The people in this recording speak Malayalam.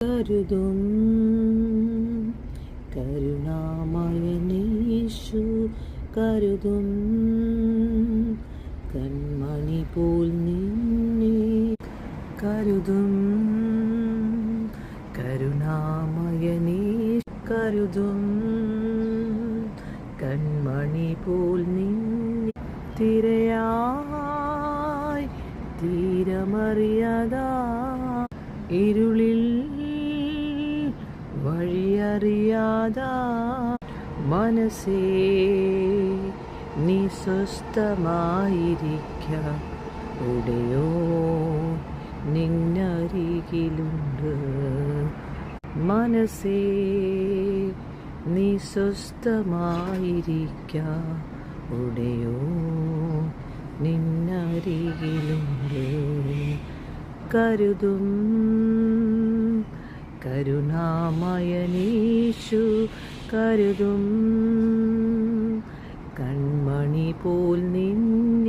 കരുതും കരുണാമയനേശു കരുതും കൺമണി പോൽ നിന്നെ കരുതും കരുണാമയനേശു കരുതും കൺമണി പോൽ നിന്നെ തിരയായി തീരമറിയാതാ ഇരുളിൽ വഴിയറിയാതാ മനസ്സേ നീ സ്വസ്ഥമായിരിക്ക ഉടയോ നിന്നരികിലുണ്ട് മനസ്സേ നീ സ്വസ്ഥമായിരിക്ക ഉടയോ നിന്നരികിലുണ്ട് കരുതും കരുണാമയനേശു കരുതും കൺമണി പോൽ നിന്നെ